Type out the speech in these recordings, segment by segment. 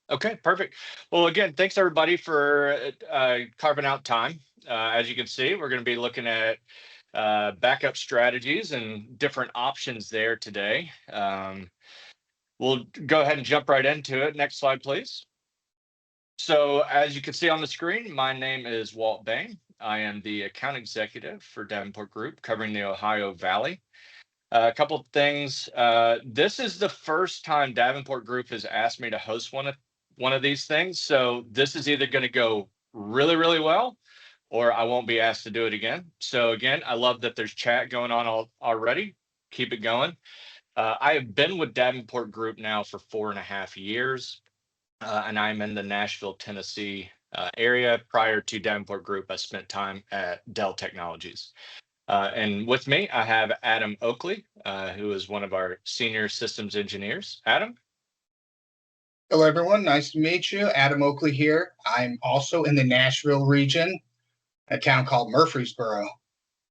Okay, perfect. Well, again, thanks everybody for carving out time. As you can see, we're going to be looking at backup strategies and different options there today. We'll go ahead and jump right into it. Next slide, please. So as you can see on the screen, my name is Walt Bain. I am the account executive for Davenport Group covering the Ohio Valley. A couple of things. This is the first time Davenport Group has asked me to host one of these things. So this is either going to go really, really well, or I won't be asked to do it again. So again, I love that there's chat going on already. Keep it going. I have been with Davenport Group now for 4.5 years, and I'm in the Nashville, Tennessee area. Prior to Davenport Group, I spent time at Dell Technologies. And with me, I have Adam Oakley, who is one of our senior systems engineers. Adam? Hello, everyone. Nice to meet you. Adam Oakley here. I'm also in the Nashville region, a town called Murfreesboro.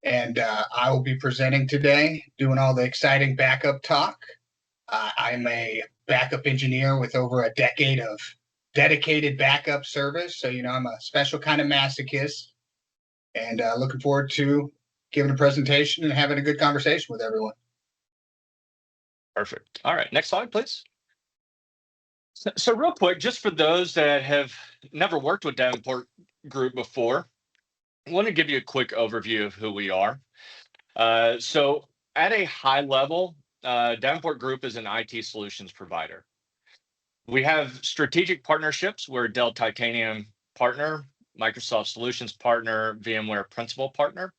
And I will be presenting today, doing all the exciting backup talk. I'm a backup engineer with over a decade of dedicated backup service. So, I'm a special kind of masochist and looking forward to giving a presentation and having a good conversation with everyone. Perfect. All right, next slide, please. So real quick, just for those that have never worked with Davenport Group before, I want to give you a quick overview of who we are. So at a high level, Davenport Group is an IT solutions provider. We have strategic partnerships. We're Dell Titanium partner, Microsoft Solutions partner, VMware principal partner.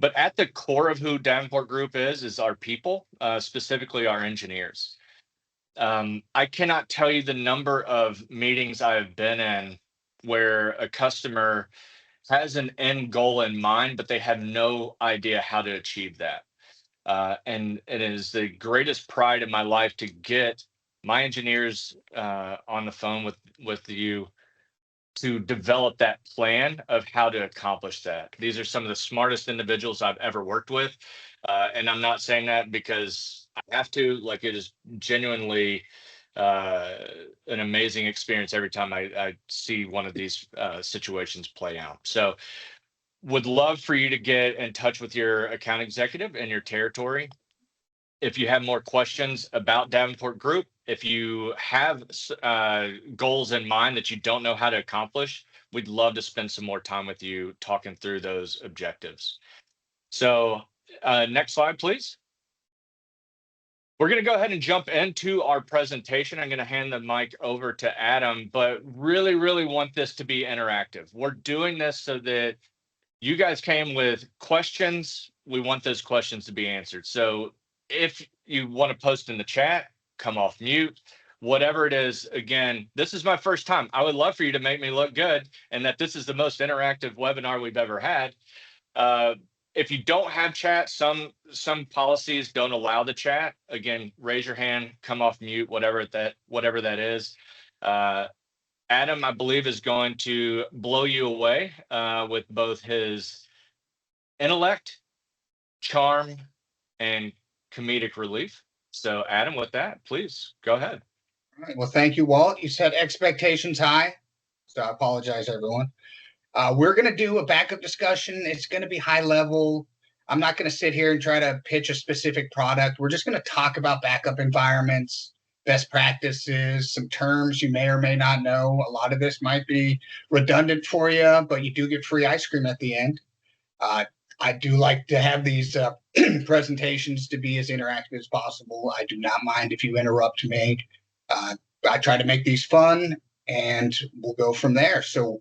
But at the core of who Davenport Group is our people, specifically our engineers. I cannot tell you the number of meetings I have been in where a customer has an end goal in mind, but they have no idea how to achieve that. And it is the greatest pride in my life to get my engineers on the phone with you to develop that plan of how to accomplish that. These are some of the smartest individuals I've ever worked with. And I'm not saying that because I have to, like it is genuinely an amazing experience every time I see one of these situations play out. So would love for you to get in touch with your account executive in your territory. If you have more questions about Davenport Group, if you have goals in mind that you don't know how to accomplish, we'd love to spend some more time with you talking through those objectives. So next slide, please. We're going to go ahead and jump into our presentation. I'm going to hand the mic over to Adam, but really, really want this to be interactive. We're doing this so that you guys came with questions. We want those questions to be answered. So if you want to post in the chat, come off mute, whatever it is. Again, this is my first time. I would love for you to make me look good and that this is the most interactive webinar we've ever had. If you don't have chat, some policies don't allow the chat. Again, raise your hand, come off mute, whatever that is. Adam, I believe, is going to blow you away with both his intellect, charm, and comedic relief. So Adam, with that, please go ahead. All right. Well, thank you, Walt. You set expectations high, so I apologize, everyone. We're going to do a backup discussion. It's going to be high level. I'm not going to sit here and try to pitch a specific product. We're just going to talk about backup environments, best practices, some terms you may or may not know. A lot of this might be redundant for you, but you do get free ice cream at the end. I do like to have these presentations to be as interactive as possible. I do not mind if you interrupt me. I try to make these fun, and we'll go from there. So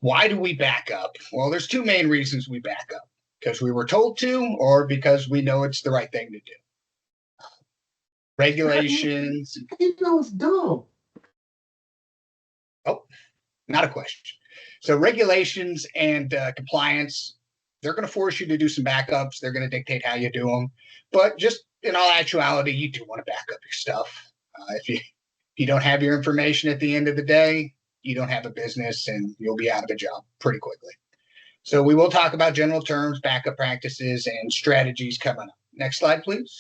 why do we back up? Well, there's two main reasons we back up. Because we were told to, or because we know it's the right thing to do. Regulations. You know it's dumb. Oh, not a question. So regulations and compliance, they're going to force you to do some backups. They're going to dictate how you do them. But just in all actuality, you do want to back up your stuff. If you don't have your information at the end of the day, you don't have a business and you'll be out of a job pretty quickly. So we will talk about general terms, backup practices, and strategies coming up. Next slide, please.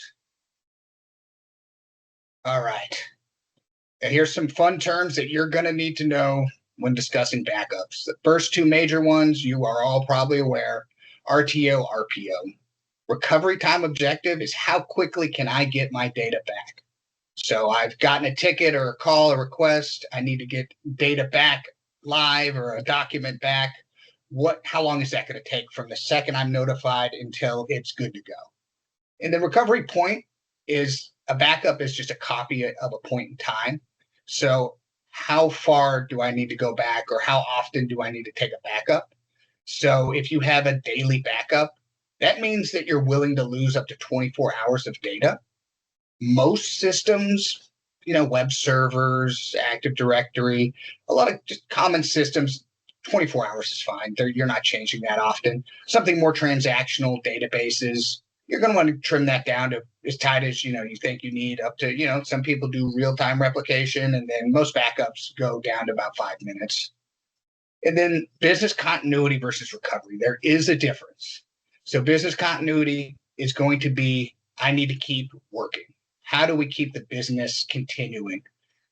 All right. And here's some fun terms that you're going to need to know when discussing backups. The first two major ones you are all probably aware: RTO, RPO. Recovery time objective is how quickly can I get my data back. So I've gotten a ticket or a call or request. I need to get data back live or a document back. How long is that going to take from the second I'm notified until it's good to go? And the recovery point is a backup is just a copy of a point in time. So how far do I need to go back, or how often do I need to take a backup? So if you have a daily backup, that means that you're willing to lose up to 24 hours of data. Most systems, web servers, Active Directory, a lot of just common systems, 24 hours is fine. You're not changing that often. Something more transactional, databases, you're going to want to trim that down to as tight as you think you need, up to some people do real-time replication, and then most backups go down to about 5 minutes. And then business continuity versus recovery, there is a difference. So business continuity is going to be, I need to keep working. How do we keep the business continuing?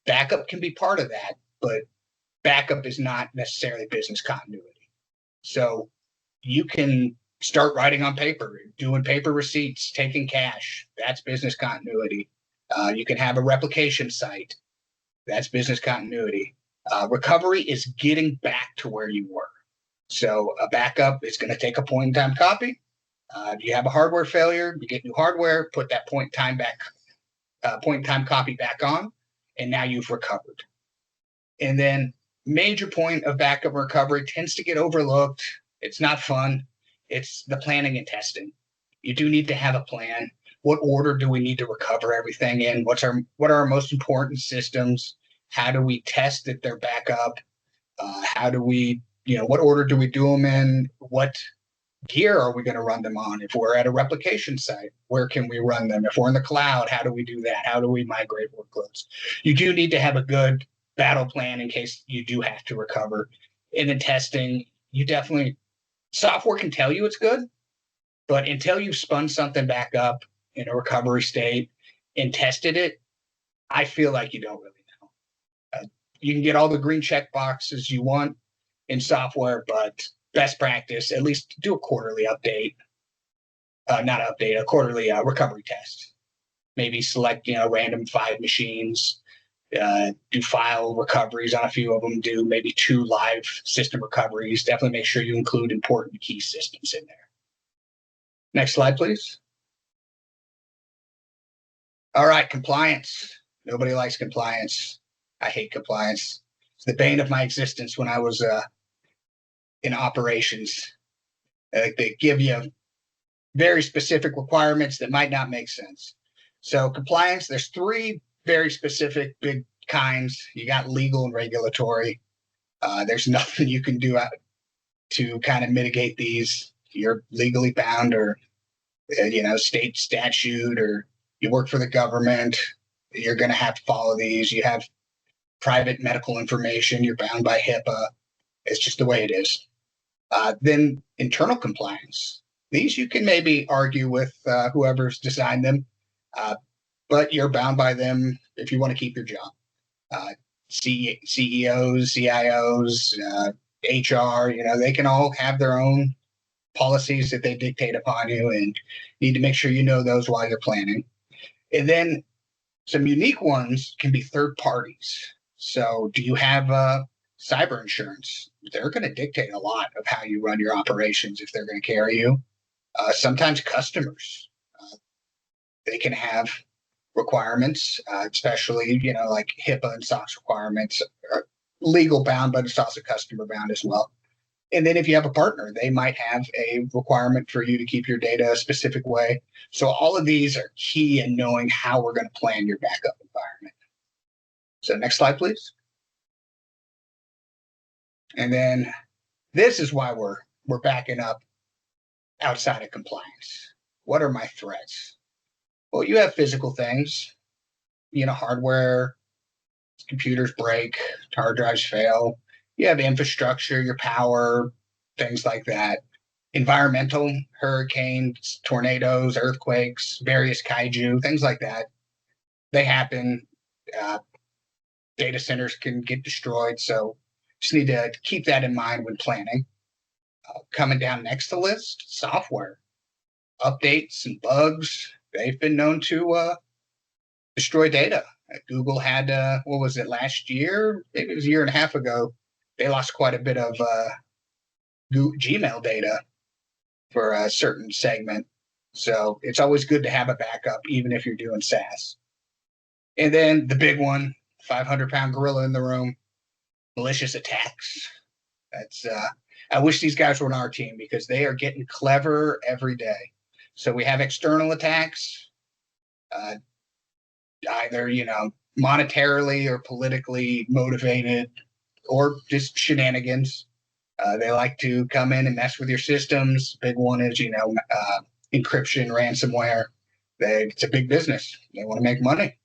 Backup can be part of that, but backup is not necessarily business continuity. So you can start writing on paper, doing paper receipts, taking cash. That's business continuity. You can have a replication site. That's business continuity. Recovery is getting back to where you were. So a backup is going to take a point-in-time copy. You have a hardware failure, you get new hardware, put that point-in-time copy back on, and now you've recovered. And then major point of backup recovery tends to get overlooked. It's not fun. It's the planning and testing. You do need to have a plan. What order do we need to recover everything in? What are our most important systems? How do we test that they're back up? How do we, what order do we do them in? What gear are we going to run them on? If we're at a replication site, where can we run them? If we're in the cloud, how do we do that? How do we migrate workloads? You do need to have a good battle plan in case you do have to recover. And then testing, software can tell you it's good, but until you've spun something back up in a recovery state and tested it, I feel like you don't really know. You can get all the green check boxes you want in software, but best practice, at least do a quarterly update, a quarterly recovery test. Maybe select, random 5 machines, do file recoveries on a few of them, do maybe 2 live system recoveries. Definitely make sure you include important key systems in there. Next slide, please. All right, compliance. Nobody likes compliance. I hate compliance. It's the bane of my existence when I was in operations. They give you very specific requirements that might not make sense. So compliance, there's 3 very specific big kinds. You got legal and regulatory. There's nothing you can do to kind of mitigate these. You're legally bound, or state statute, or you work for the government, you're going to have to follow these. You have private medical information, you're bound by HIPAA. It's just the way it is. Then internal compliance. These you can maybe argue with whoever's designed them, but you're bound by them if you want to keep your job. CEOs, CIOs, HR, they can all have their own policies that they dictate upon you, and need to make sure you know those while you're planning. And then some unique ones can be third parties. So do you have cyber insurance? They're going to dictate a lot of how you run your operations if they're going to carry you. Sometimes customers, they can have requirements, especially, like HIPAA and SOX requirements are legal bound, but it's also customer bound as well. And then if you have a partner, they might have a requirement for you to keep your data a specific way. So all of these are key in knowing how we're going to plan your backup environment. So next slide, please. And then this is why we're backing up outside of compliance. What are my threats? Well, you have physical things, hardware, computers break, hard drives fail. You have infrastructure, your power, things like that. Environmental, hurricanes, tornadoes, earthquakes, various kaiju, things like that. They happen. data centers can get destroyed. So just need to keep that in mind when planning. Coming down next to list, software updates and bugs. They've been known to destroy data. Google had, what was it, last year? Maybe it was a year and a half ago. They lost quite a bit of Gmail data for a certain segment. So it's always good to have a backup, even if you're doing SaaS. And then the big one, 500-pound gorilla in the room, malicious attacks. That's I wish these guys were on our team because they are getting clever every day. So we have external attacks, either monetarily or politically motivated, or just shenanigans. They like to come in and mess with your systems. Big one is encryption, ransomware. It's a big business. They want to make money,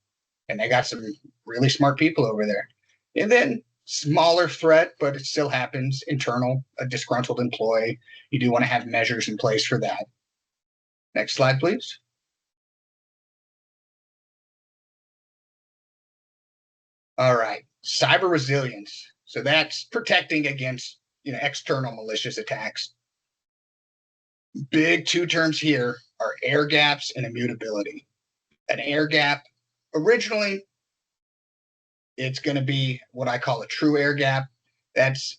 and they got some really smart people over there. And then smaller threat, but it still happens. Internal, a disgruntled employee. You do want to have measures in place for that. Next slide, please. All right, cyber resilience. So that's protecting against external malicious attacks. Big two terms here are air gaps and immutability. An air gap, originally, it's going to be what I call a true air gap. That's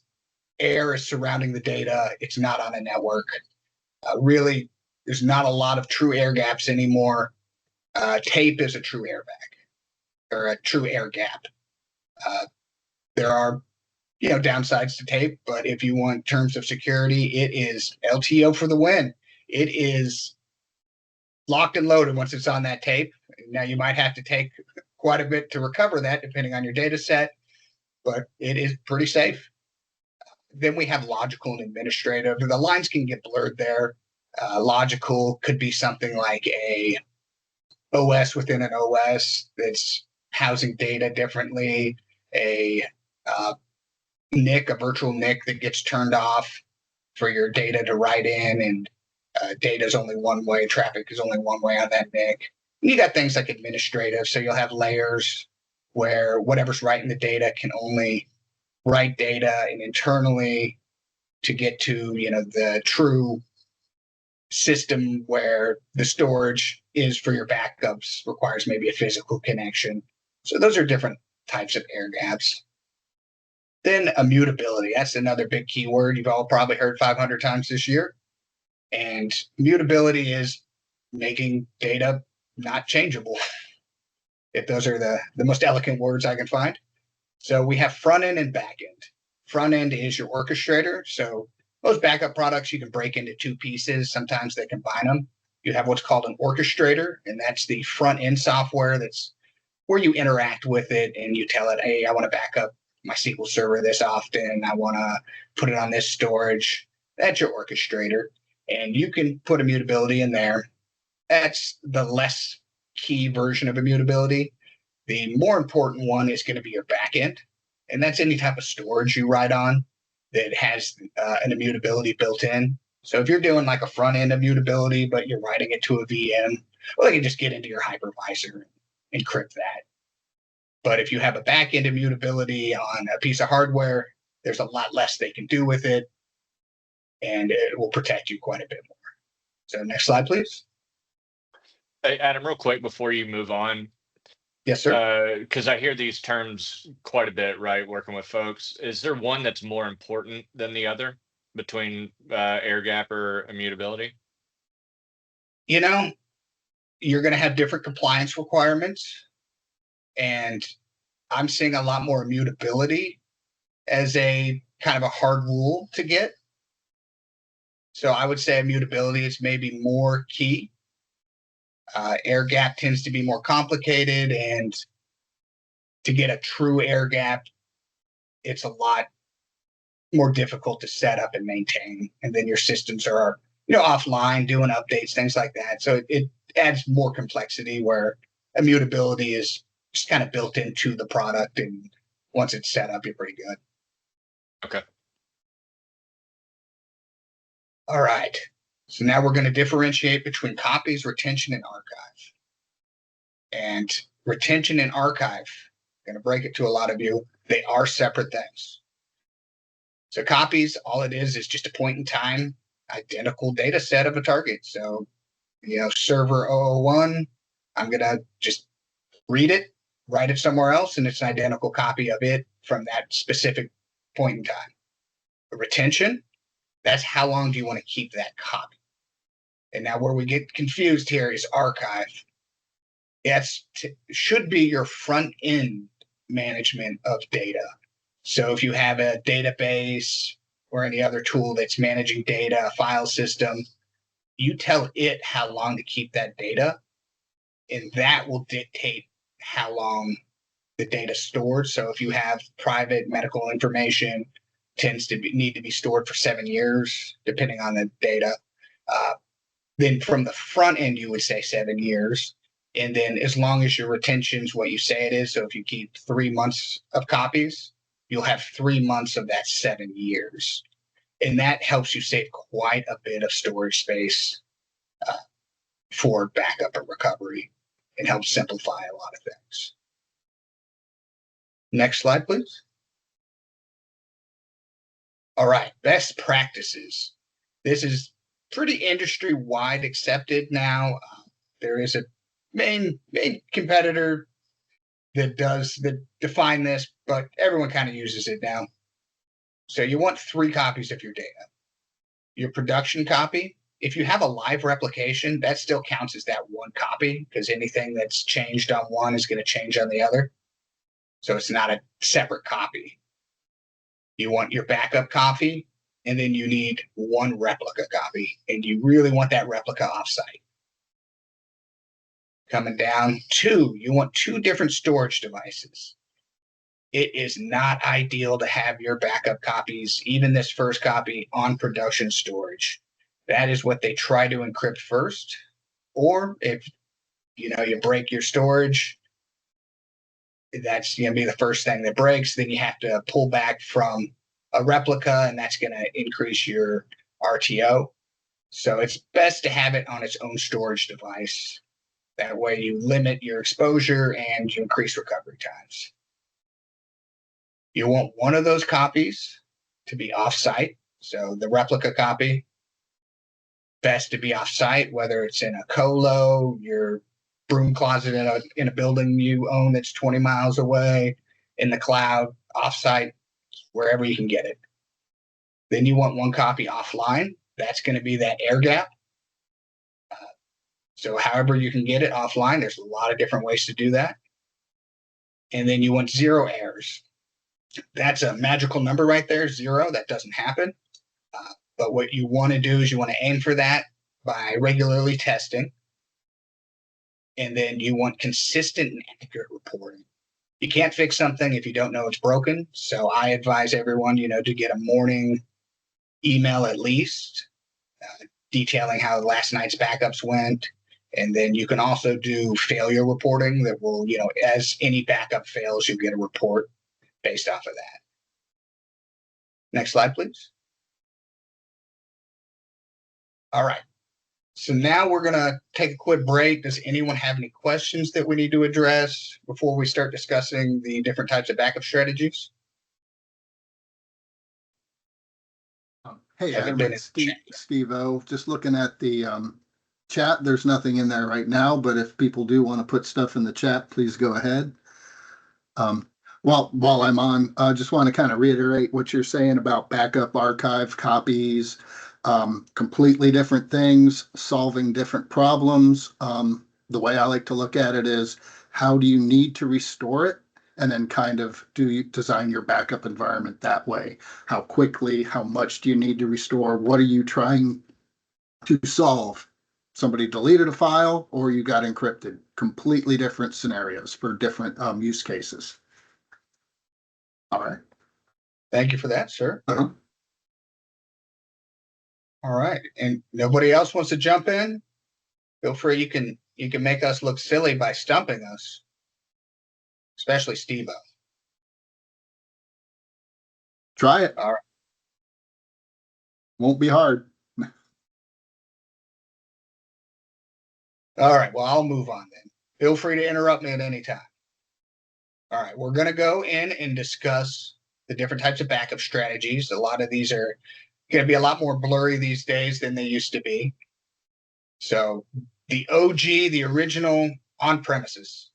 air is surrounding the data. It's not on a network. Really, there's not a lot of true air gaps anymore. Tape is a true airbag or a true air gap. There are downsides to tape, but if you want terms of security, it is LTO for the win. It is locked and loaded once it's on that tape. Now you might have to take quite a bit to recover that depending on your data set, but it is pretty safe. Then we have logical and administrative. The lines can get blurred there. Logical could be something like a OS within an OS that's housing data differently, a NIC, a virtual NIC that gets turned off for your data to write in, and data is only one way, traffic is only one way on that NIC. And you got things like administrative, so you'll have layers where whatever's writing the data can only write data, and internally to get to the true system where the storage is for your backups requires maybe a physical connection. So those are different types of air gaps. Then immutability. That's another big keyword you've all probably heard 500 times this year. And mutability is making data not changeable. If those are the most eloquent words I can find. So we have front end and back end. Front end is your orchestrator. So most backup products you can break into two pieces. Sometimes they combine them. You have what's called an orchestrator, and that's the front end software. That's where you interact with it and you tell it, hey, I want to back up my SQL server this often. I want to put it on this storage. That's your orchestrator. And you can put immutability in there. That's the less key version of immutability. The more important one is going to be your backend. And that's any type of storage you write on that has an immutability built in. So if you're doing like a front end immutability, but you're writing it to a VM, well, you can just get into your hypervisor and encrypt that. But if you have a back-end immutability on a piece of hardware, there's a lot less they can do with it, and it will protect you quite a bit more. So next slide, please. Hey, Adam, real quick before you move on. Yes, sir. Because I hear these terms quite a bit, right, working with folks. Is there one that's more important than the other between air gap or immutability? You're going to have different compliance requirements. And I'm seeing a lot more immutability as a kind of a hard rule to get. So I would say immutability is maybe more key. Air gap tends to be more complicated, and to get a true air gap, it's a lot more difficult to set up and maintain. And then your systems are, offline doing updates, things like that. So it adds more complexity where immutability is just kind of built into the product, and once it's set up, you're pretty good. Okay. All right. So now we're going to differentiate between copies, retention, and archive. And retention and archive, going to break it to a lot of you. They are separate things. So copies, all it is just a point in time identical data set of a target. So, server 001, I'm going to just read it, write it somewhere else, and it's an identical copy of it from that specific point in time. Retention, that's how long do you want to keep that copy? And now where we get confused here is archive. Should be your front end management of data. So if you have a database or any other tool that's managing data, a file system, you tell it how long to keep that data, and that will dictate how long the data stored. So if you have private medical information, tends to need to be stored for 7 years, depending on the data. Then from the front end, you would say 7 years. And then as long as your retention is what you say it is, so if you keep 3 months of copies, you'll have 3 months of that 7 years. And that helps you save quite a bit of storage space for backup and recovery, and helps simplify a lot of things. Next slide, please. All right, best practices. This is pretty industry-wide accepted now. There is a main competitor that define this, but everyone kind of uses it now. So you want 3 copies of your data. Your production copy, if you have a live replication, that still counts as that 1 copy, because anything that's changed on one is going to change on the other. So it's not a separate copy. You want your backup copy, and then you need 1 replica copy, and you really want that replica offsite. Coming down, 2, you want 2 different storage devices. It is not ideal to have your backup copies, even this first copy, on production storage. That is what they try to encrypt first. Or if you break your storage, that's going to be the first thing that breaks. Then you have to pull back from a replica, and that's going to increase your RTO. So it's best to have it on its own storage device. That way you limit your exposure and you increase recovery times. You want 1 of those copies to be offsite. So the replica copy, best to be offsite, whether it's in a colo, your broom closet in a building you own that's 20 miles away, in the cloud, offsite, wherever you can get it. Then you want 1 copy offline. That's going to be that air gap. So however you can get it offline, there's a lot of different ways to do that. And then you want 0 errors. That's a magical number right there, 0. That doesn't happen. But what you want to do is you want to aim for that by regularly testing. And then you want consistent and accurate reporting. You can't fix something if you don't know it's broken. So I advise everyone, to get a morning email at least, detailing how last night's backups went. And then you can also do failure reporting that will, as any backup fails, you get a report based off of that. Next slide, please. All right. So now we're going to take a quick break. Does anyone have any questions that we need to address before we start discussing the different types of backup strategies? Hey, Adam, Steve-O. Just looking at the chat, there's nothing in there right now, but if people do want to put stuff in the chat, please go ahead. While I'm on, I just want to kind of reiterate what you're saying about backup, archive, copies, completely different things, solving different problems. The way I like to look at it is, how do you need to restore it? And then kind of do you design your backup environment that way? How quickly, how much do you need to restore? What are you trying to solve? Somebody deleted a file or you got encrypted. Completely different scenarios for different use cases. All right. Thank you for that, sir. All right. And nobody else wants to jump in? Feel free. You can make us look silly by stumping us. Especially Steve-O. Try it. All right. Won't be hard. All right. Well, I'll move on then. Feel free to interrupt me at any time. All right, we're going to go in and discuss the different types of backup strategies. A lot of these are going to be a lot more blurry these days than they used to be. So the OG, the original on premises,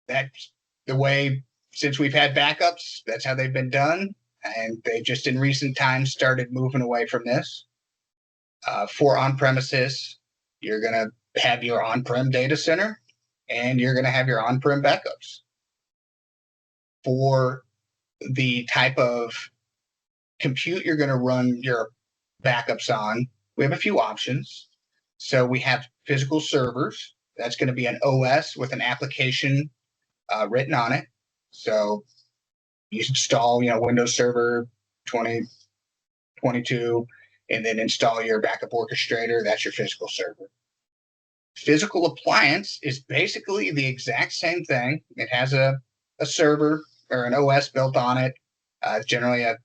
that's the way since we've had backups, that's how they've been done. And they just in recent times started moving away from this. For on premises, you're going to have your on-prem data center and you're going to have your on-prem backups. For the type of compute you're going to run your backups on, we have a few options. So we have physical servers. That's going to be an OS with an application written on it. So you install, Windows Server 2022, and then install your backup orchestrator. That's your physical server. Physical appliance is basically the exact same thing. It has a server or an OS built on it, generally a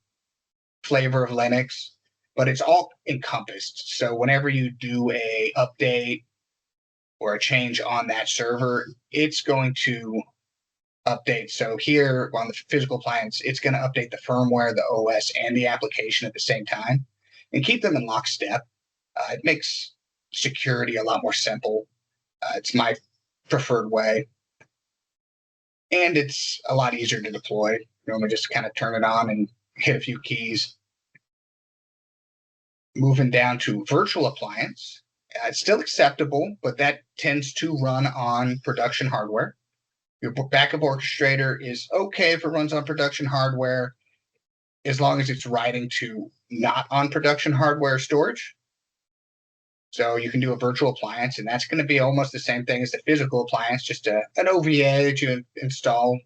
flavor of Linux, but it's all encompassed. So whenever you do a update or a change on that server, it's going to update. So here on the physical appliance, it's going to update the firmware, the OS, and the application at the same time and keep them in lockstep. It makes security a lot more simple. It's my preferred way. And it's a lot easier to deploy. You normally just kind of turn it on and hit a few keys. Moving down to virtual appliance, it's still acceptable, but that tends to run on production hardware. Your backup orchestrator is okay if it runs on production hardware, as long as it's writing to not on production hardware storage. So you can do a virtual appliance, and that's going to be almost the same thing as the physical appliance, just an OVA that you install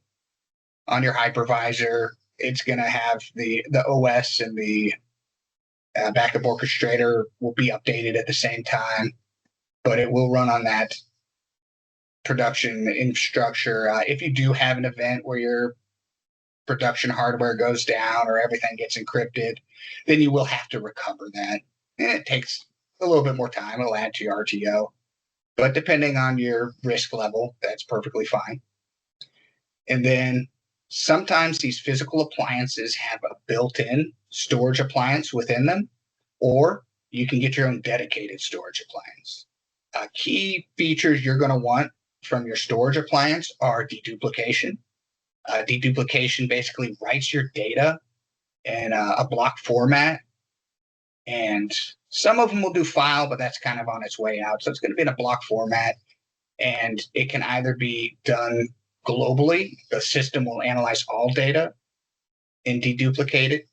on your hypervisor. It's going to have the OS and the backup orchestrator will be updated at the same time, but it will run on that production infrastructure. If you do have an event where your production hardware goes down or everything gets encrypted, then you will have to recover that. And it takes a little bit more time. It'll add to your RTO. But depending on your risk level, that's perfectly fine. And then sometimes these physical appliances have a built-in storage appliance within them, or you can get your own dedicated storage appliance. Key features you're going to want from your storage appliance are deduplication. Deduplication basically writes your data in a block format, and some of them will do file, but that's kind of on its way out. So it's going to be in a block format, and it can either be done globally. The system will analyze all data and deduplicate it,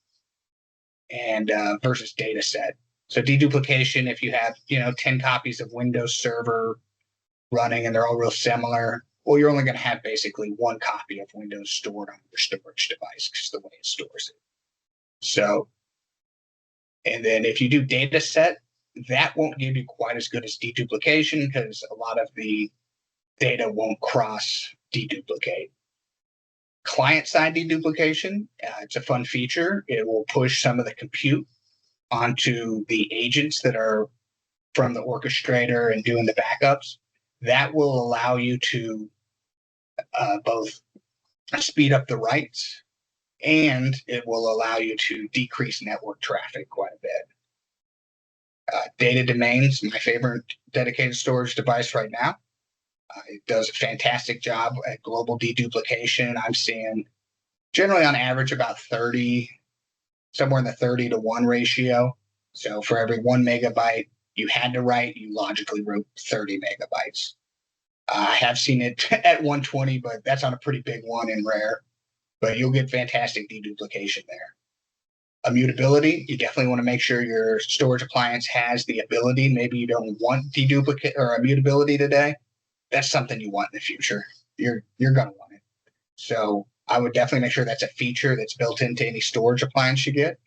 and versus data set. So deduplication, if you have 10 copies of Windows Server running and they're all real similar, well, you're only going to have basically one copy of Windows stored on your storage device because the way it stores it. So, and then if you do data set, that won't give you quite as good as deduplication because a lot of the data won't cross deduplicate. Client-side deduplication, it's a fun feature. It will push some of the compute onto the agents that are from the orchestrator and doing the backups. That will allow you to both speed up the writes, and it will allow you to decrease network traffic quite a bit. Data domains, my favorite dedicated storage device right now. It does a fantastic job at global deduplication. I'm seeing generally on average about 30, somewhere in the 30-to-1 ratio. So for every 1 megabyte you had to write, you logically wrote 30 megabytes. I have seen it at 120, but that's on a pretty big one and rare. But you'll get fantastic deduplication there. Immutability, you definitely want to make sure your storage appliance has the ability. Maybe you don't want deduplicate or immutability today. That's something you want in the future. You're going to want it. So I would definitely make sure that's a feature that's built into any storage appliance you get.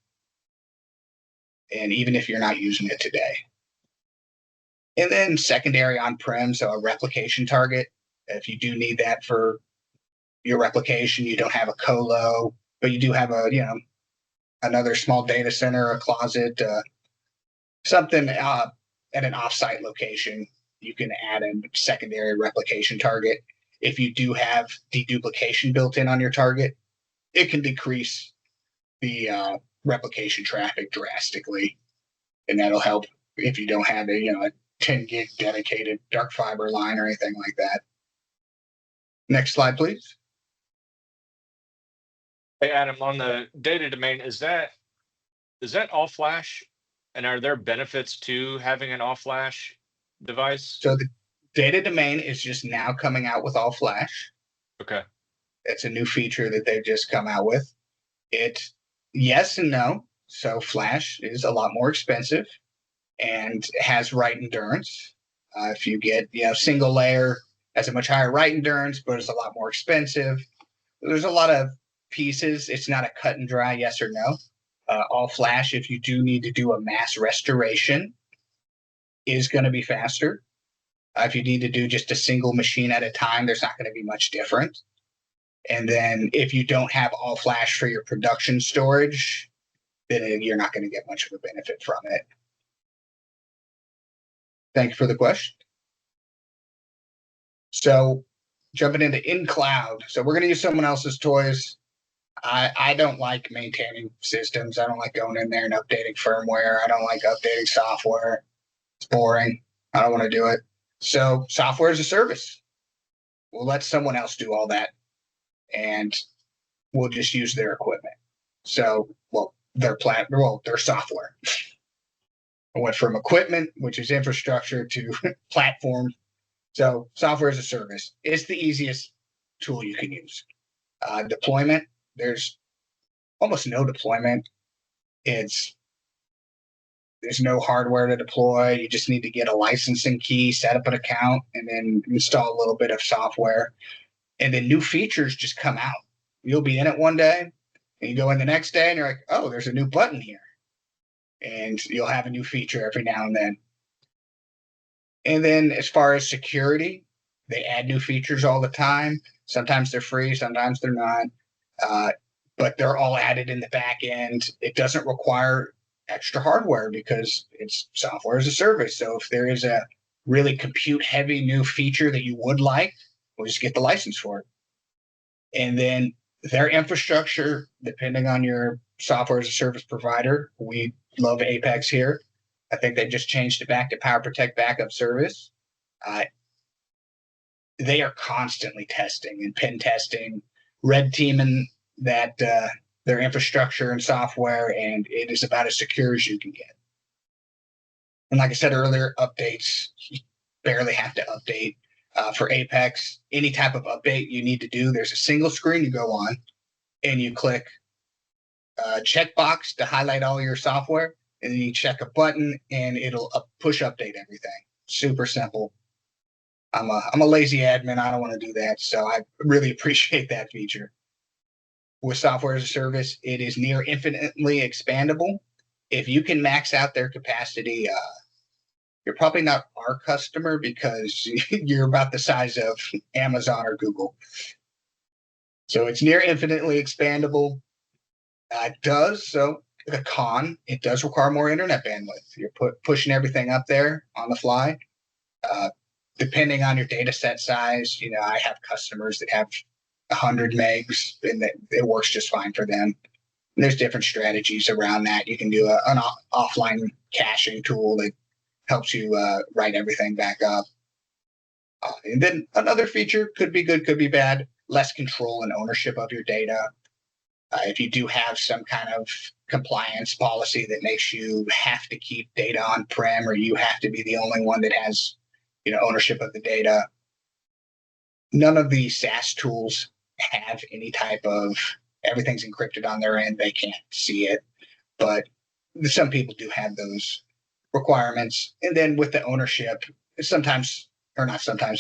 And even if you're not using it today. And then secondary on-prem, so a replication target. If you do need that for your replication, you don't have a colo, but you do have another small data center, a closet, something at an offsite location, you can add a secondary replication target. if you do have deduplication built in on your target, it can decrease the replication traffic drastically, and that'll help if you don't have a 10 gig dedicated dark fiber line or anything like that. Next slide, please. Hey, Adam, on the data domain, is that all flash? And are there benefits to having an all flash device? So the data domain is just now coming out with all flash. Okay. It's a new feature that they've just come out with. Yes and no. So flash is a lot more expensive and has write endurance. If you get single layer, has a much higher write endurance, but it's a lot more expensive. There's a lot of pieces. It's not a cut and dry yes or no. All flash, if you do need to do a mass restoration, is going to be faster. If you need to do just a single machine at a time, there's not going to be much different. And then if you don't have all flash for your production storage, then you're not going to get much of a benefit from it. Thank you for the question. So jumping into in cloud. So we're going to use someone else's toys. I don't like maintaining systems. I don't like going in there and updating firmware. I don't like updating software. It's boring. I don't want to do it. So software as a service. We'll let someone else do all that, and we'll just use their equipment. So, their software. I went from equipment, which is infrastructure, to platform. So software as a service. It's the easiest tool you can use. Deployment. There's almost no deployment. There's no hardware to deploy. You just need to get a licensing key, set up an account, and then install a little bit of software. And then new features just come out. You'll be in it one day, and you go in the next day, and you're like, oh, there's a new button here. And you'll have a new feature every now and then. And then as far as security, they add new features all the time. Sometimes they're free, sometimes they're not. But they're all added in the back end. It doesn't require extra hardware because it's software as a service. So if there is a really compute heavy new feature that you would like, we'll just get the license for it. And then their infrastructure, depending on your software as a service provider, we love Apex here. I think they just changed it back to PowerProtect Backup Service. They are constantly testing and pen testing, red teaming that their infrastructure and software, and it is about as secure as you can get. And like I said earlier, updates, you barely have to update. For Apex, any type of update you need to do, there's a single screen you go on, and you click checkbox to highlight all your software, and then you check a button, and it'll push update everything. Super simple. I'm a lazy admin. I don't want to do that, so I really appreciate that feature. With software as a service, it is near infinitely expandable. If you can max out their capacity, you're probably not our customer because you're about the size of Amazon or Google. So it's near infinitely expandable. It does require more internet bandwidth. You're pushing everything up there on the fly. Depending on your data set size, I have customers that have 100 megs, and that it works just fine for them. And there's different strategies around that. You can do an offline caching tool that helps you write everything back up. And then another feature could be good, could be bad, less control and ownership of your data. If you do have some kind of compliance policy that makes you have to keep data on-prem, or you have to be the only one that has ownership of the data. None of the SaaS tools have any type of, everything's encrypted on their end. They can't see it, but some people do have those requirements. And then with the ownership,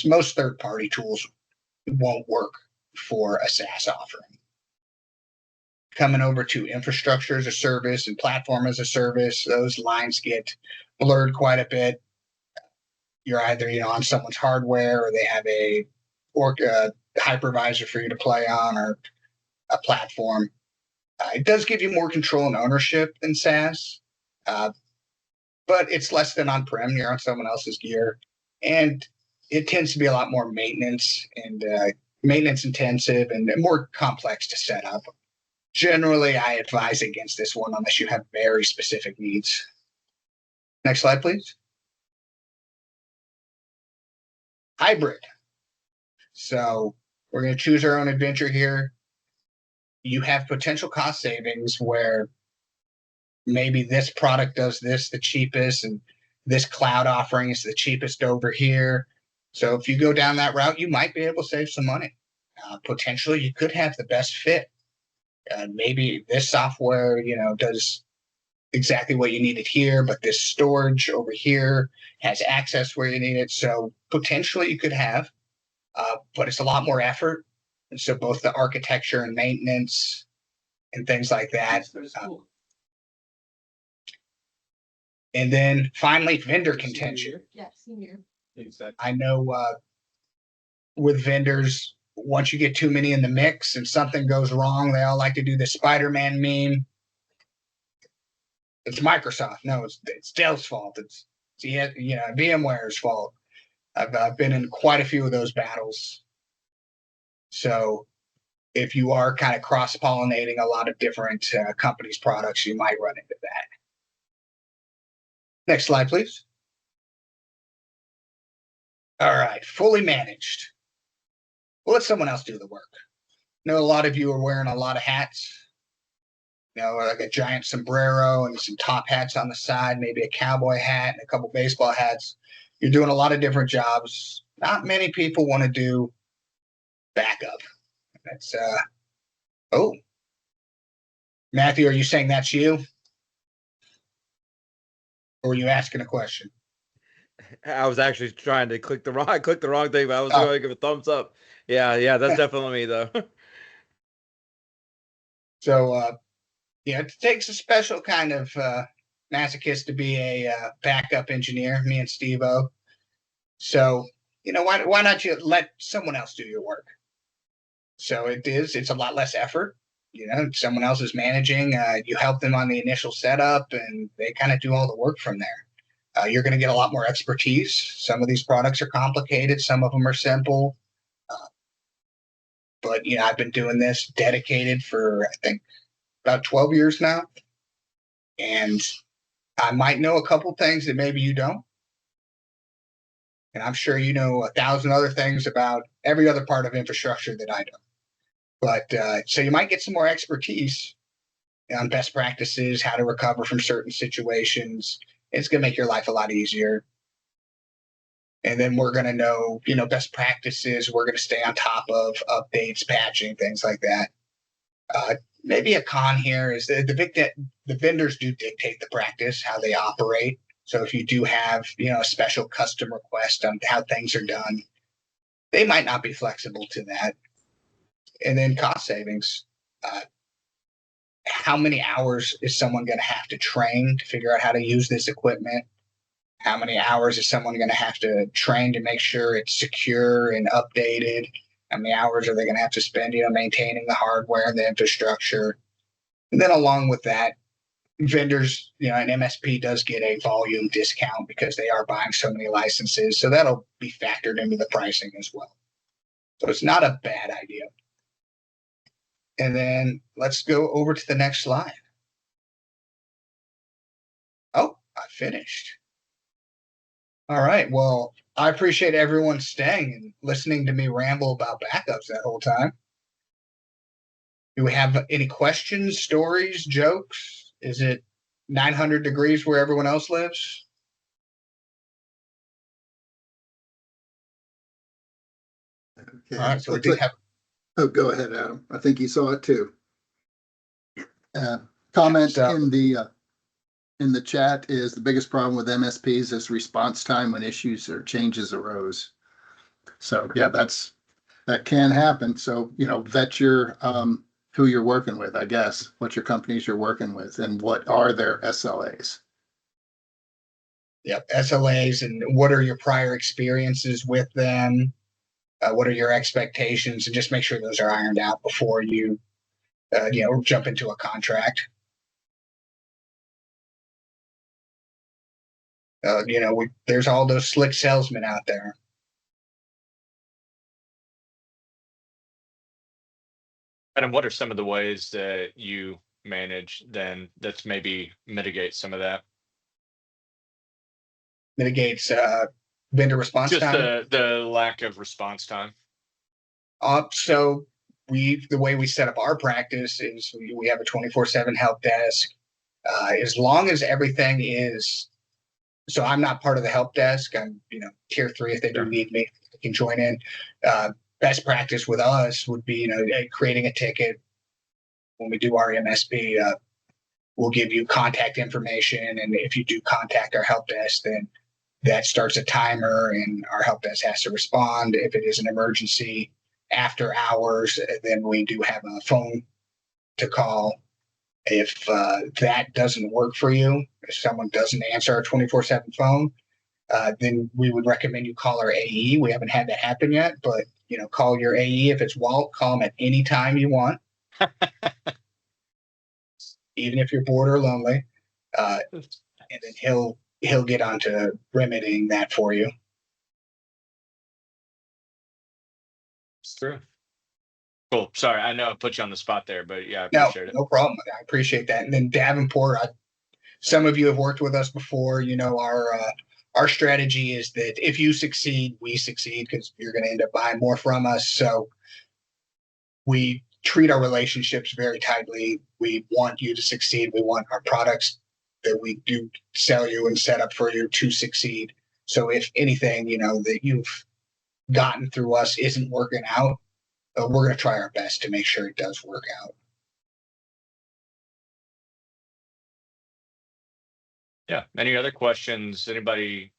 most third-party tools won't work for a SaaS offering. Coming over to infrastructure as a service and platform as a service, those lines get blurred quite a bit. You're either on someone's hardware, or they have a hypervisor for you to play on, or a platform. It does give you more control and ownership than SaaS, but it's less than on-prem. You're on someone else's gear, and it tends to be a lot more maintenance intensive and more complex to set up. Generally, I advise against this one unless you have very specific needs. Next slide, please. Hybrid. So we're going to choose our own adventure here. You have potential cost savings where maybe this product does this the cheapest and this cloud offering is the cheapest over here. So if you go down that route, you might be able to save some money. Potentially, you could have the best fit. Maybe this software, does exactly what you needed here, but this storage over here has access where you need it. So potentially you could have, but it's a lot more effort. And so both the architecture and maintenance and things like that. And then finally, vendor contention. Yeah, senior. Exactly. I know with vendors, once you get too many in the mix and something goes wrong, they all like to do the Spider-Man meme. It's Microsoft. No, it's Dell's fault. It's VMware's fault. I've been in quite a few of those battles. So if you are kind of cross-pollinating a lot of different companies' products, you might run into that. Next slide, please. All right, fully managed. We'll let someone else do the work. I know a lot of you are wearing a lot of hats. Like a giant sombrero and some top hats on the side, maybe a cowboy hat and a couple baseball hats. You're doing a lot of different jobs. Not many people want to do backup. That's oh. Matthew, are you saying that's you? Or are you asking a question? I was actually trying to click the wrong thing, but I was going to give a thumbs up. Yeah, that's definitely me though. So it takes a special kind of masochist to be a backup engineer, me and Steve-O. So, why not you let someone else do your work? So it's a lot less effort. Someone else is managing. You help them on the initial setup and they kind of do all the work from there. You're going to get a lot more expertise. Some of these products are complicated. Some of them are simple. But, I've been doing this dedicated for, I think, about 12 years now. And I might know a couple things that maybe you don't. And I'm sure you know 1,000 other things about every other part of infrastructure that I don't. But so you might get some more expertise on best practices, how to recover from certain situations. It's going to make your life a lot easier. And then we're going to know, best practices. We're going to stay on top of updates, patching, things like that. Maybe a con here is the vendors do dictate the practice, how they operate. So if you do have, a special custom request on how things are done, they might not be flexible to that. And then cost savings. How many hours is someone going to have to train to figure out how to use this equipment? How many hours is someone going to have to train to make sure it's secure and updated? How many hours are they going to have to spend, maintaining the hardware and the infrastructure? And then along with that, vendors, an MSP does get a volume discount because they are buying so many licenses. So that'll be factored into the pricing as well. So it's not a bad idea. And then let's go over to the next slide. Oh, I finished. All right. Well, I appreciate everyone staying and listening to me ramble about backups that whole time. Do we have any questions, stories, jokes? Is it 900 degrees where everyone else lives? Okay. All right. So we Looks did like- have. Oh, go ahead, Adam. I think you saw it too. Comment So- in the chat is the biggest problem with MSPs is response time when issues or changes arose. So yeah, that can happen. So, vet your who you're working with, I guess, what your companies you're working with and what are their SLAs. Yep, SLAs, and what are your prior experiences with them? What are your expectations? And just make sure those are ironed out before you, jump into a contract. There's all those slick salesmen out there. And what are some of the ways that you manage then that's maybe mitigate some of that? Mitigates vendor response Just time. the lack of response time. So the way we set up our practice is we have a 24/7 help desk. As long as everything is, so I'm not part of the help desk. I'm, tier 3. If they do Sure. need me, I can join in. Best practice with us would be, creating a ticket. When we do our MSP, we'll give you contact information, and if you do contact our help desk, then that starts a timer, and our help desk has to respond. If it is an emergency after hours, then we do have a phone to call. If that doesn't work for you, if someone doesn't answer our 24/7 phone, then we would recommend you call our AE. We haven't had that happen yet, but call your AE. If it's Walt, call him at any time you want, even if you're bored or lonely, and then he'll get onto remedying that for you. It's true. Cool. Sorry, I know I put you on the spot there, but yeah, I No, appreciate it. no problem. I appreciate that. And then Davenport, some of you have worked with us before. Our strategy is that if you succeed, we succeed, because you're going to end up buying more from us. So we treat our relationships very tightly. We want you to succeed. We want our products that we do sell you and set up for you to succeed. So if anything, that you've gotten through us isn't working out, we're going to try our best to make sure it does work out. Yeah. Any other questions? Anybody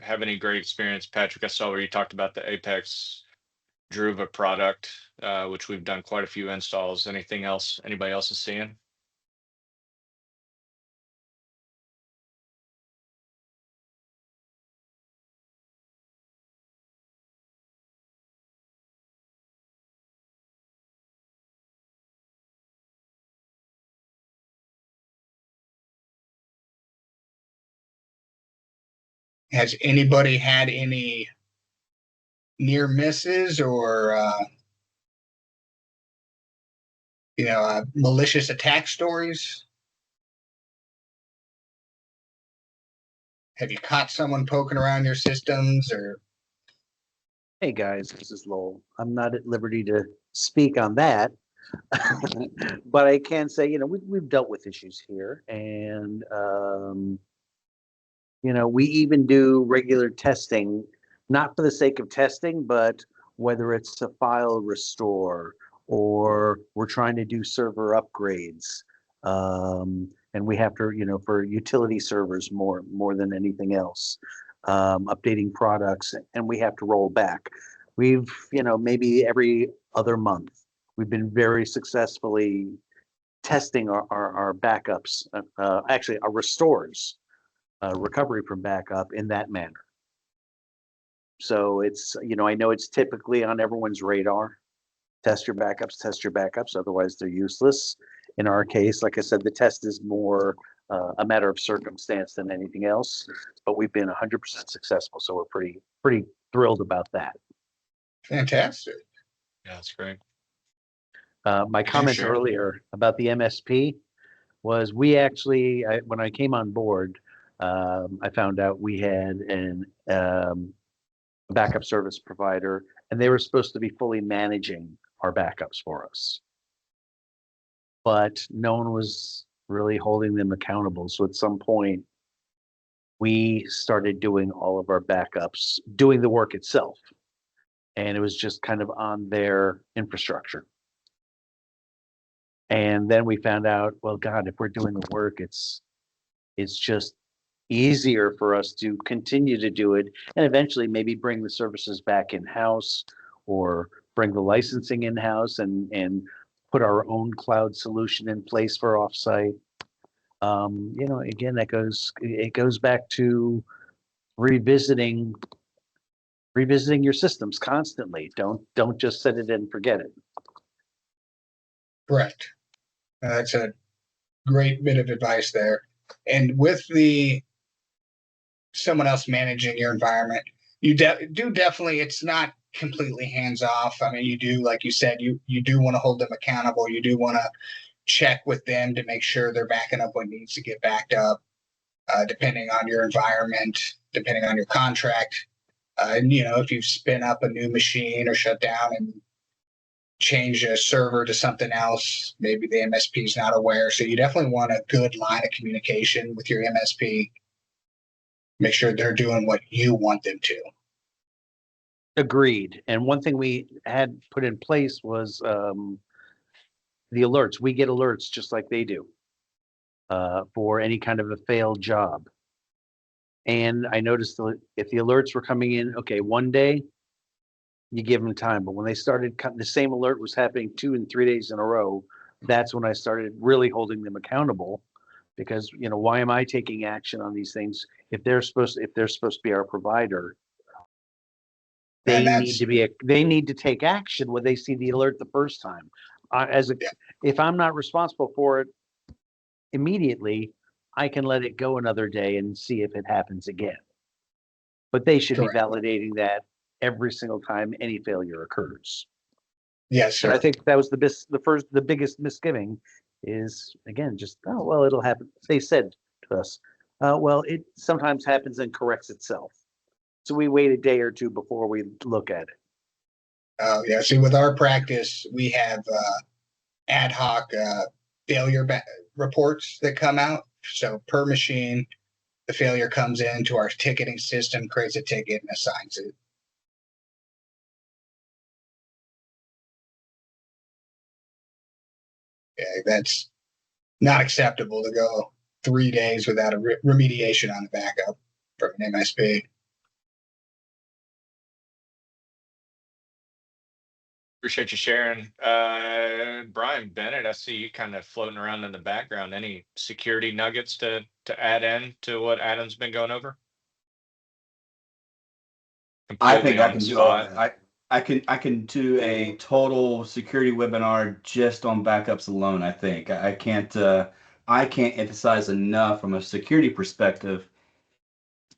have any great experience? Patrick, I saw where you talked about the Apex Druva product, which we've done quite a few installs. Anything else anybody else is seeing? Has anybody had any near misses or malicious attack stories? Have you caught someone poking around your systems? Or Hey guys, this is Lowell. I'm not at liberty to speak on that, but I can say, we've dealt with issues here, and we even do regular testing, not for the sake of testing, but whether it's a file restore or we're trying to do server upgrades, and we have to, for utility servers more than anything else, updating products, and we have to roll back. We've, maybe every other month, we've been very successfully testing our backups, actually our restores, recovery from backup in that manner. So it's, I know it's typically on everyone's radar. Test your backups, otherwise they're useless. In our case, like I said, the test is more a matter of circumstance than anything else, but we've been 100% successful. So we're pretty thrilled about that. fantastic. Yeah, that's great. My comment sure. earlier about the MSP was we actually, when I came on board, I found out we had an backup service provider, and they were supposed to be fully managing our backups for us. But no one was really holding them accountable. So at some point, we started doing all of our backups, doing the work itself. And it was just kind of on their infrastructure. And then we found out, well, God, if we're doing the work, it's just easier for us to continue to do it and eventually maybe bring the services back in-house or bring the licensing in-house and put our own cloud solution in place for offsite. Again, it goes back to revisiting your systems constantly. Don't just set it and forget it. Correct. That's a great bit of advice there. And with someone else managing your environment, you do definitely, it's not completely hands off. I mean, you do, like you said, you do want to hold them accountable. You do want to check with them to make sure they're backing up what needs to get backed up, depending on your environment, depending on your contract. And if you spin up a new machine or shut down and change a server to something else, maybe the MSP is not aware. So you definitely want a good line of communication with your MSP. Make sure they're doing what you want them to. Agreed. And one thing we had put in place was the alerts. We get alerts just like they do for any kind of a failed job. And I noticed if the alerts were coming in, okay, one day, you give them time. But when they started, the same alert was happening 2 and 3 days in a row. That's when I started really holding them accountable, because why am I taking action on these things if they're supposed to be our provider? They need to take action when they see the alert the first time. If I'm not responsible for it immediately, I can let it go another day and see if it happens again. But they should be validating that every single time any failure occurs. Yes, sir. And I think that was the biggest misgiving is, again, just, oh, well, it'll happen. They said to us, well, it sometimes happens and corrects itself. So we wait a day or two before we look at it. Oh, yeah. See, with our practice, we have ad hoc failure reports that come out. So per machine, the failure comes into our ticketing system, creates a ticket, and assigns it. Yeah, that's not acceptable to go 3 days without a remediation on the backup from an MSP. Appreciate you sharing. Brian Bennett, I see you kind of floating around in the background. Any security nuggets to add in to what Adam's been going over? I think Completely I on can the do spot. I can do a total security webinar just on backups alone. I think I can't emphasize enough from a security perspective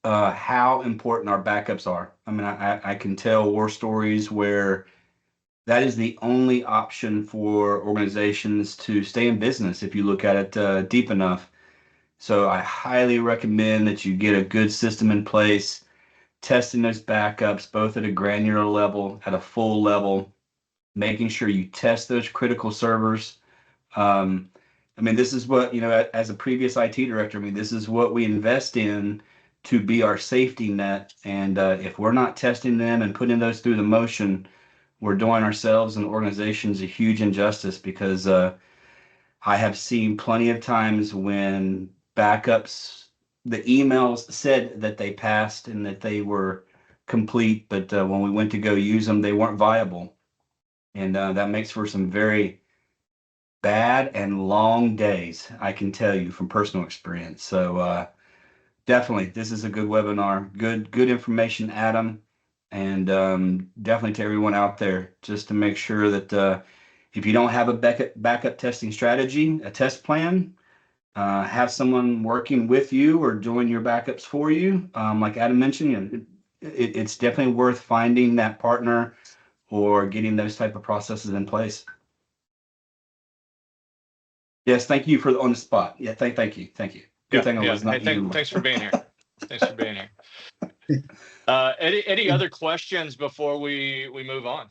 how important our backups are. I mean, I can tell war stories where that is the only option for organizations to stay in business if you look at it deep enough. So I highly recommend that you get a good system in place, testing those backups both at a granular level, at a full level, making sure you test those critical servers. I mean, this is what, as a previous IT director, I mean, this is what we invest in to be our safety net. And if we're not testing them and putting those through the motion, we're doing ourselves and organizations a huge injustice, because I have seen plenty of times when backups, the emails said that they passed and that they were complete, but when we went to go use them, they weren't viable. And that makes for some very bad and long days, I can tell you from personal experience. So definitely, this is a good webinar, good information, Adam. And definitely to everyone out there, just to make sure that if you don't have a backup testing strategy, a test plan, have someone working with you or doing your backups for you. Like Adam mentioned, it's definitely worth finding that partner or getting those type of processes in place. Yes, thank you for on the spot. Yeah, thank you. Good thing I was not. Hey, thanks for being here. Thanks for being here. Any other questions before we move on?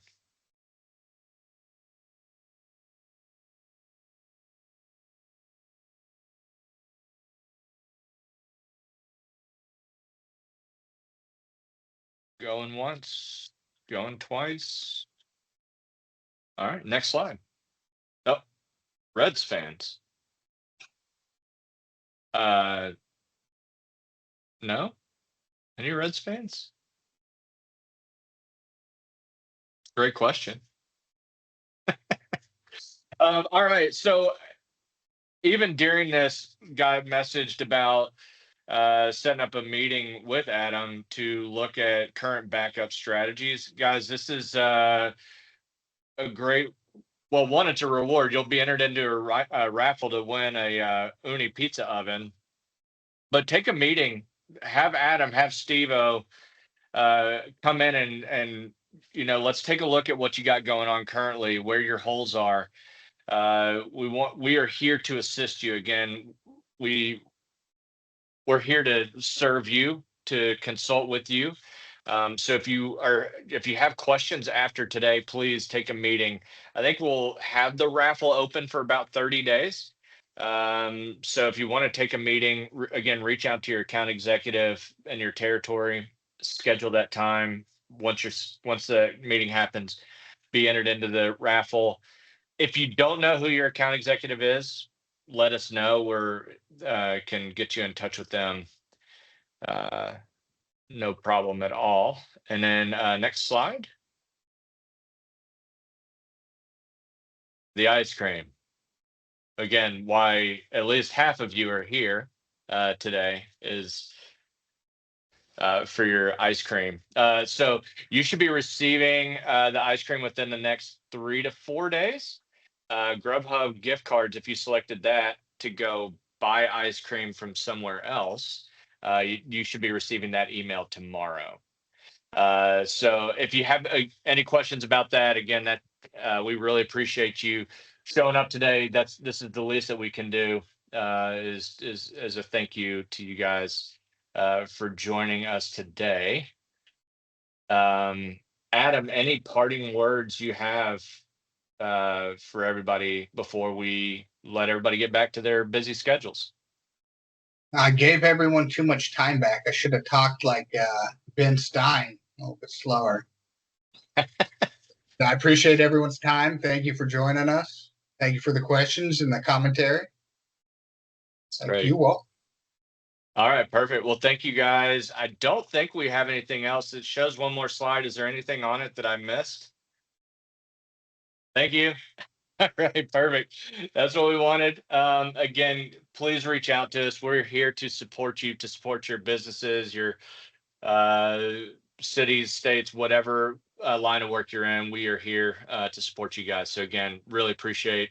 Going once, going twice. All right, next slide. Oh, Reds fans. No? Any Reds fans? Great question. All right, so even during this, guy messaged about setting up a meeting with Adam to look at current backup strategies. Guys, this is a great, well, one, it's a reward. You'll be entered into a raffle to win a Uni pizza oven. But take a meeting, have Adam, have Steve-O come in and let's take a look at what you got going on currently, where your holes are. We are here to assist you. Again, we're here to serve you, to consult with you. So if you have questions after today, please take a meeting. I think we'll have the raffle open for about 30 days. So if you want to take a meeting, again, reach out to your account executive in your territory, schedule that time. Once the meeting happens, be entered into the raffle. If you don't know who your account executive is, let us know. Can get you in touch with them. No problem at all. And then next slide. The ice cream. Again, why at least half of you are here today is for your ice cream. So you should be receiving the ice cream within the next 3 to 4 days. Grubhub gift cards, if you selected that to go buy ice cream from somewhere else, you should be receiving that email tomorrow. So if you have any questions about that, again, that we really appreciate you showing up today. This is the least that we can do is as a thank you to you guys for joining us today. Adam, any parting words you have for everybody before we let everybody get back to their busy schedules? I gave everyone too much time back. I should have talked like Ben Stein, a little bit slower. I appreciate everyone's time. Thank you for joining us. Thank you for the questions and the commentary. Thank Great. you all. All right, perfect. Well, thank you guys. I don't think we have anything else. It shows one more slide. Is there anything on it that I missed? Thank you. All right, perfect. That's what we wanted. Again, please reach out to us. We're here to support you, to support your businesses, your cities, states, whatever line of work you're in. We are here to support you guys. So again, really appreciate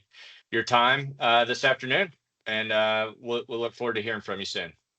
your time this afternoon, and we'll look forward to hearing from you soon.